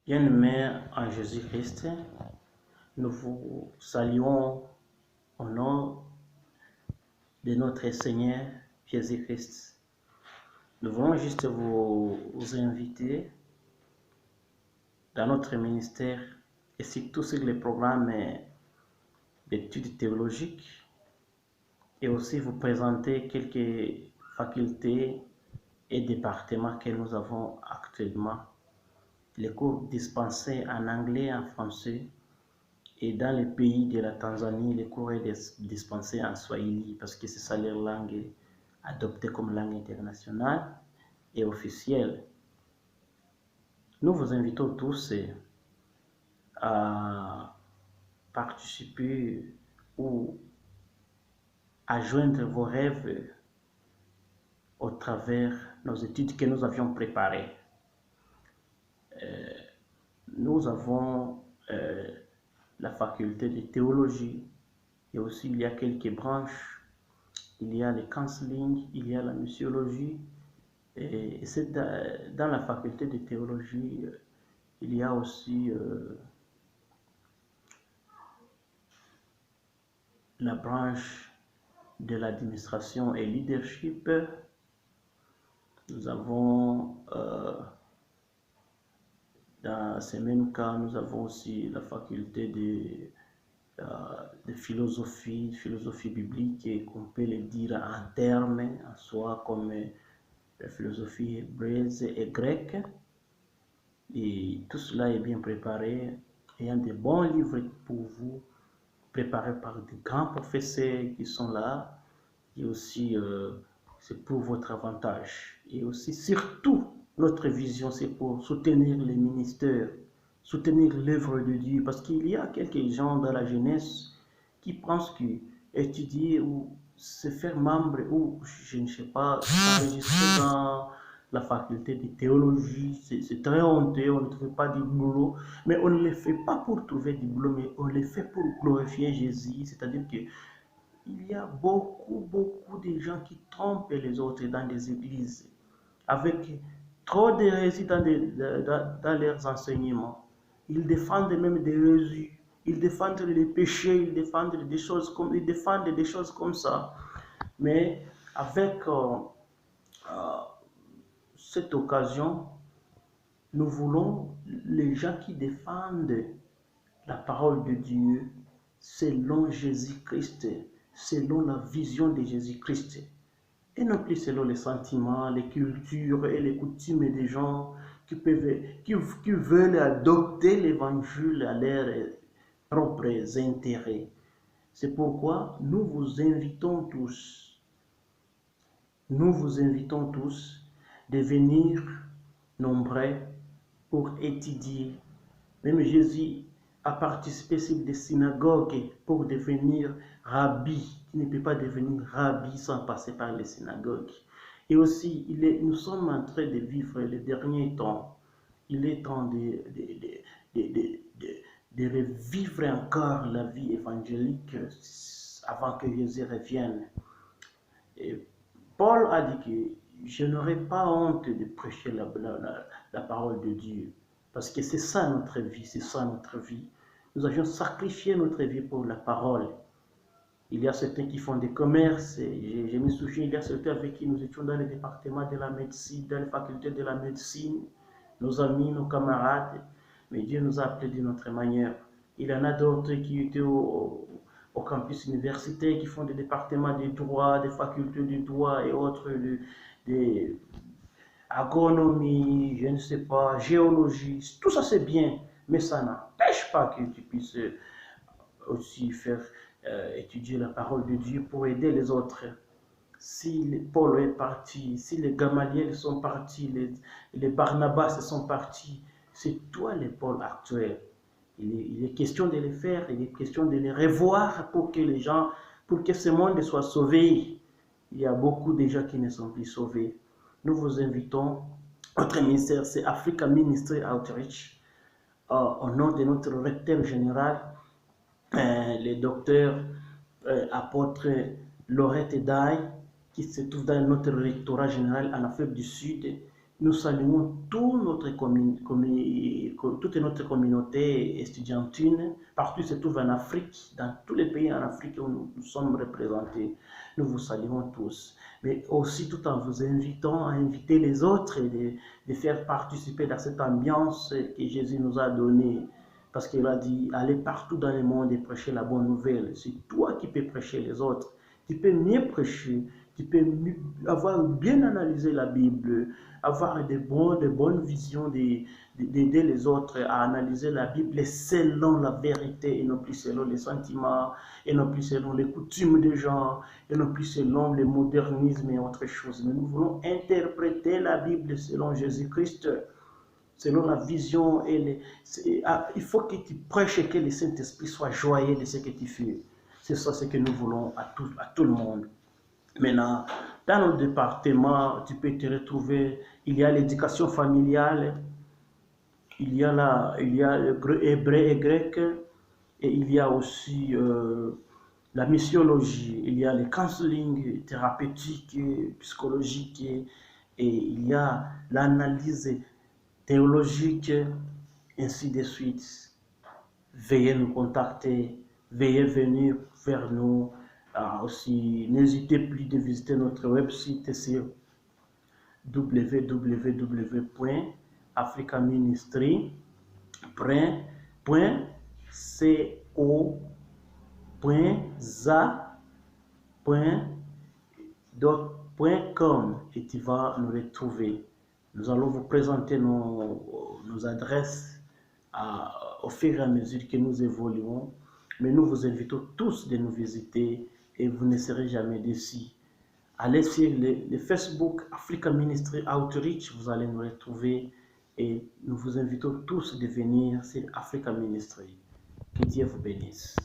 Bien-aimés en Jésus-Christ, nous vous saluons au nom de notre Seigneur Jésus-Christ. Nous voulons juste vous inviter dans notre ministère et surtout sur les programmes d'études théologiques et aussi vous présenter quelques facultés et départements que nous avons actuellement. Les cours dispensés en anglais, en français. Et dans les pays de la Tanzanie, les cours sont dispensés en Swahili parce que c'est ça leur langue adoptée comme langue internationale et officielle. Nous vous invitons tous à participer ou à joindre vos rêves au travers nos études que nous avions préparées. Nous avons la faculté de théologie et aussi il y a quelques branches. Il y a le counseling, il y a la missiologie, et c'est dans la faculté de théologie, il y a aussi la branche de l'administration et leadership. Nous avons, dans ces mêmes cas, nous avons aussi la faculté de philosophie biblique, et qu'on peut le dire en termes en soi comme la philosophie hébraïque et grecque. Et tout cela est bien préparé. Il y a des bons livres pour vous, préparés par des grands professeurs qui sont là. Et aussi, c'est pour votre avantage. Et aussi, surtout, notre vision, c'est pour soutenir les ministères, soutenir l'œuvre de Dieu. Parce qu'il y a quelques gens dans la jeunesse qui pensent qu'étudier ou se faire membre ou, je ne sais pas, s'enregistrer dans la faculté de théologie, c'est très honteux, on ne trouve pas du boulot, mais on ne le fait pas pour trouver du boulot, mais on le fait pour glorifier Jésus, c'est-à-dire que il y a beaucoup de gens qui trompent les autres dans des églises, avec trop de récits dans leurs enseignements. Ils défendent même des récits, ils défendent les péchés, ils défendent des choses comme ça. Mais avec cette occasion, nous voulons les gens qui défendent la parole de Dieu selon Jésus-Christ, selon la vision de Jésus-Christ, et non plus selon les sentiments, les cultures et les coutumes des gens qui veulent adopter l'évangile à leurs propres intérêts. C'est pourquoi nous vous invitons tous de venir nombreux pour étudier. Même Jésus a participé sur des synagogues pour devenir rabbi. Tu ne peux pas devenir rabbi sans passer par les synagogues. Et aussi, nous sommes en train de vivre les derniers temps. Il est temps de revivre encore la vie évangélique avant que Jésus revienne. Et Paul a dit que je n'aurai pas honte de prêcher la parole de Dieu. Parce que c'est ça notre vie, c'est ça notre vie. Nous avions sacrifié notre vie pour la parole. Il y a certains qui font des commerces, et je me souviens, il y a certains avec qui nous étions dans le département de la médecine, dans les facultés de la médecine, nos amis, nos camarades, mais Dieu nous a appelés d'une autre manière. Il y en a d'autres qui étaient au campus universitaire, qui font des départements de droit, des facultés de droit et autres, des agronomie, je ne sais pas, géologie, tout ça c'est bien, mais ça n'empêche pas que tu puisses aussi faire étudier la parole de Dieu pour aider les autres. Si Paul est parti, si les Gamaliel sont partis, les Barnabas sont partis, c'est toi les Paul actuels. Il est question de les faire, il est question de les revoir pour que les gens, pour que ce monde soit sauvé. Il y a beaucoup de gens qui ne sont plus sauvés. Nous vous invitons, notre ministère c'est Africa Ministry Outreach, au nom de notre recteur général, le docteur apôtre Laurette Daye, qui se trouve dans notre rectorat général en Afrique du Sud, Nous saluons toute notre communauté estudiantine, partout se trouve en Afrique, dans tous les pays en Afrique où nous sommes représentés. Nous vous saluons tous, mais aussi tout en vous invitant à inviter les autres et de faire participer dans cette ambiance que Jésus nous a donnée. Parce qu'il a dit, allez partout dans le monde et prêcher la bonne nouvelle. C'est toi qui peux prêcher les autres. Tu peux mieux prêcher, tu peux avoir bien analysé la Bible, avoir de bonnes visions, d'aider les autres à analyser la Bible selon la vérité et non plus selon les sentiments, et non plus selon les coutumes des gens, et non plus selon le modernisme et autre chose. Mais nous voulons interpréter la Bible selon Jésus-Christ, selon la vision. Il faut que tu prêches et que le Saint-Esprit soit joyeux de ce que tu fais. C'est ça ce que nous voulons à tout le monde. Maintenant, dans notre département, tu peux te retrouver, il y a l'éducation familiale, il y a le hébreu et grec, et il y a aussi la missiologie, il y a le counseling thérapeutique, psychologique, et il y a l'analyse théologique, ainsi de suite. Veuillez nous contacter, veuillez venir vers nous. Aussi, n'hésitez plus de visiter notre website sur www.africaministry.za.com et tu vas nous retrouver. Nous allons vous présenter nos adresses au fur et à mesure que nous évoluons, mais nous vous invitons tous de nous visiter et vous ne serez jamais déçus. Allez sur le Facebook Africa Ministry Outreach, vous allez nous retrouver et nous vous invitons tous de venir sur Africa Ministry. Que Dieu vous bénisse.